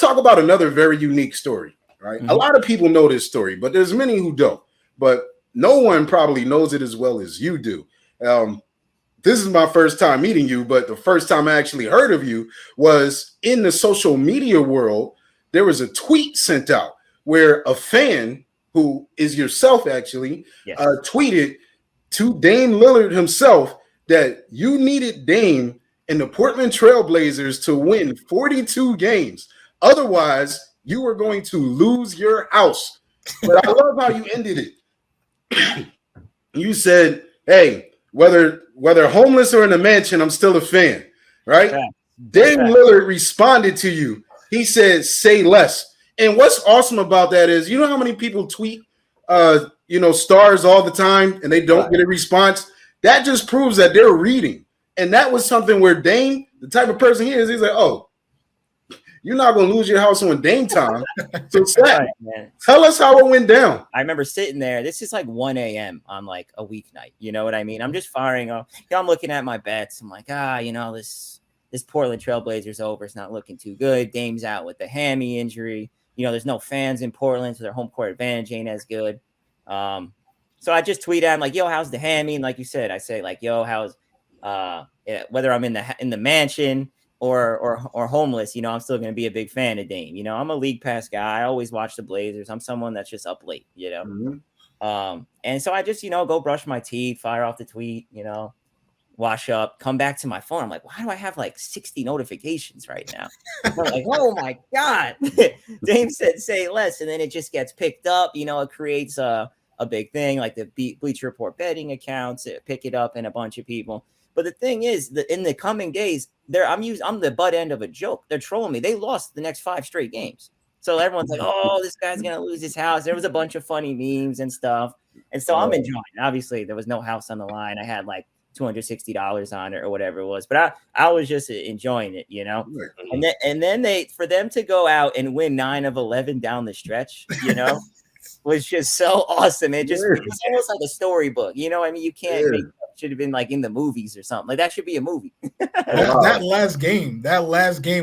talk about another very unique story, right? A lot of people know this story, but there's many who don't. But no one probably knows it as well as you do. This is my first time meeting you, but the first time I actually heard of you was in the social media world. There was a tweet sent out where a fan, who is yourself actually, tweeted to Dame Lillard himself that you needed Dame and the Portland Trailblazers to win 42 games. Otherwise, you were going to lose your house. But I love how you ended it. You said, hey, whether homeless or in a mansion, I'm still a fan, right? Okay. Dame Lillard responded to you. He said, say less. And what's awesome about that is, you know how many people tweet, stars all the time and they don't get a response? That just proves that they're reading. And that was something where Dame, the type of person he is, he's like, oh, you're not going to lose your house on Dame time. So, Seth, tell us how it went down. I remember sitting there. This is like 1 a.m. on like a weeknight. You know what I mean? I'm just firing off. I'm looking at my bets. I'm like, this Portland Trailblazers over. It's not looking too good. Dame's out with the hammy injury. There's no fans in Portland, so their home court advantage ain't as good. So I just tweet at him like, yo, how's the hammy? And like you said, I say like, yo, how's whether I'm in the mansion or homeless, I'm still going to be a big fan of Dame. I'm a league pass guy. I always watch the Blazers. I'm someone that's just up late, and so I just, go brush my teeth, fire off the tweet, wash up, come back to my phone. I'm like, why do I have like 60 notifications right now? I'm like, oh my God. Dame said, say less. And then it just gets picked up. It creates a big thing, like the Bleacher Report betting accounts, pick it up, and a bunch of people. But the thing is that in the coming days, I'm the butt end of a joke. They're trolling me. They lost the next 5 straight games. So everyone's like, oh, this guy's going to lose his house. There was a bunch of funny memes and stuff. And so I'm enjoying it. Obviously, there was no house on the line. I had like $260 on it or whatever it was. But I was just enjoying it, And then for them to go out and win 9 of 11 down the stretch, was just so awesome. It was almost like a storybook. You can't make should have been like in the movies or something. Like that should be a movie. that last game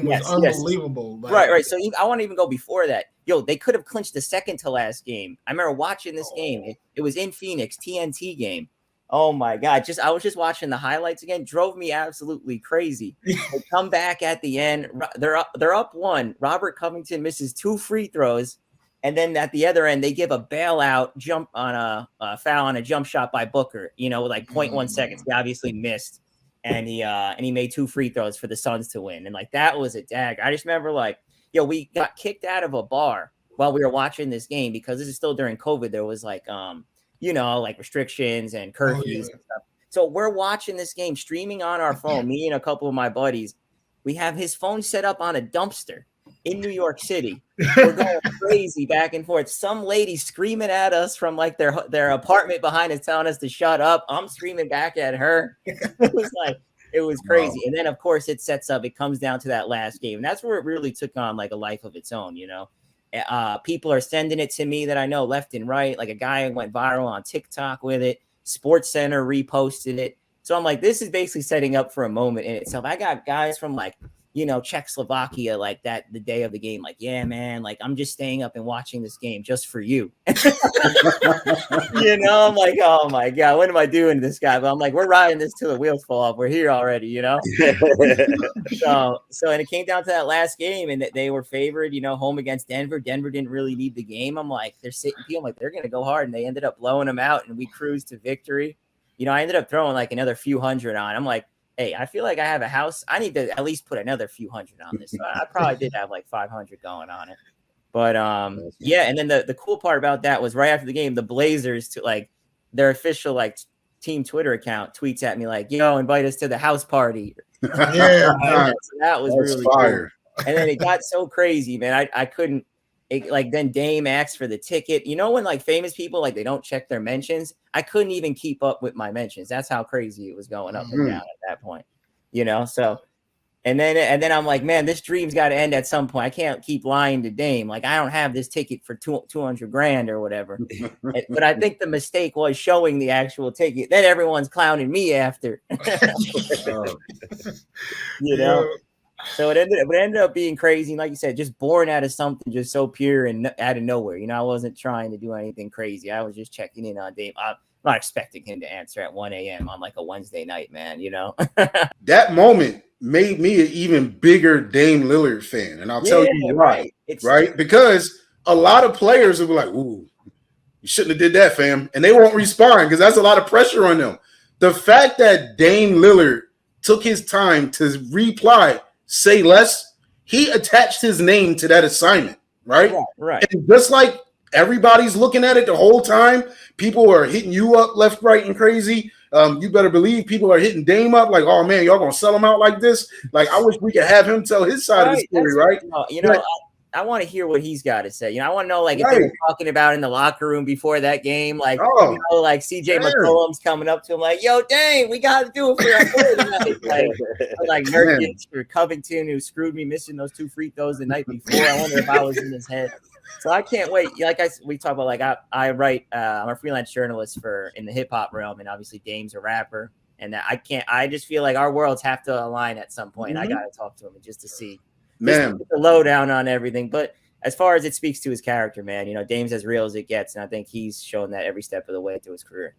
was unbelievable. Yes. Right. So I want to even go before that. Yo, they could have clinched the second to last game. I remember watching this game. It was in Phoenix, TNT game. Oh my God. I was just watching the highlights again. Drove me absolutely crazy. They come back at the end. They're up 1. Robert Covington misses 2 free throws. And then at the other end, they give a bailout jump on a foul on a jump shot by Booker, with like 0.1 seconds. He obviously missed. And he made 2 free throws for the Suns to win. And like, that was a dagger. I just remember like, we got kicked out of a bar while we were watching this game because this is still during COVID. There was like, like restrictions and curfews and stuff. So we're watching this game streaming on our phone, me and a couple of my buddies. We have his phone set up on a dumpster in New York City. We're going crazy back and forth. Some lady screaming at us from like their apartment behind us, telling us to shut up. I'm screaming back at her. It was crazy. And then of course it comes down to that last game. And that's where it really took on like a life of its own, People are sending it to me that I know left and right. Like a guy went viral on TikTok with it. Sports Center reposted it. So I'm like, this is basically setting up for a moment in itself. I got guys from like, Czechoslovakia like that the day of the game. Like, yeah, man, like I'm just staying up and watching this game just for you. I'm like, oh my God, what am I doing to this guy? But I'm like, we're riding this till the wheels fall off. We're here already, So and it came down to that last game and that they were favored, home against Denver. Denver didn't really need the game. I'm like, they're sitting here. I'm like, they're going to go hard. And they ended up blowing them out and we cruised to victory. I ended up throwing like another few hundred on. I'm like, hey, I feel like I have a house. I need to at least put another few hundred on this. So I probably did have like 500 going on it. But yeah, and then the cool part about that was right after the game, the Blazers to like their official like team Twitter account tweets at me like, yo, invite us to the house party. Yeah, so that was really fire. Cool. And then it got so crazy, man. I couldn't then Dame asked for the ticket. When like famous people like they don't check their mentions, I couldn't even keep up with my mentions. That's how crazy it was going up and down at that point. So and then I'm like, man, this dream's got to end at some point. I can't keep lying to Dame. Like I don't have this ticket for $200,000 or whatever. But I think the mistake was showing the actual ticket. Then everyone's clowning me after. So it ended up being crazy. Like you said, just born out of something just so pure and out of nowhere. I wasn't trying to do anything crazy. I was just checking in on Dame. I'm not expecting him to answer at 1 a.m. on like a Wednesday night, man. That moment made me an even bigger Dame Lillard fan. And I'll tell you why. Right? Because a lot of players will be like, ooh, you shouldn't have did that, fam. And they won't respond because that's a lot of pressure on them. The fact that Dame Lillard took his time to reply, say less, he attached his name to that assignment, right? Right. And just like everybody's looking at it the whole time, people are hitting you up left, right, and crazy. You better believe people are hitting Dame up like, oh, man, y'all going to sell him out like this? Like, I wish we could have him tell his side of the story, right? I want to hear what he's got to say. I want to know, like, if they were talking about in the locker room before that game, like, like CJ McCollum's coming up to him, like, yo, Dame, we got to do it for our boy tonight. like Nurkic or Covington, who screwed me missing those 2 free throws the night before. I wonder if I was in his head. So I can't wait. Like we talk about, like I write. I'm a freelance journalist in the hip hop realm, and obviously Dame's a rapper. And I just feel like our worlds have to align at some point. I got to talk to him just to see. Man, the lowdown on everything. But as far as it speaks to his character, man, Dame's as real as it gets, and I think he's shown that every step of the way through his career.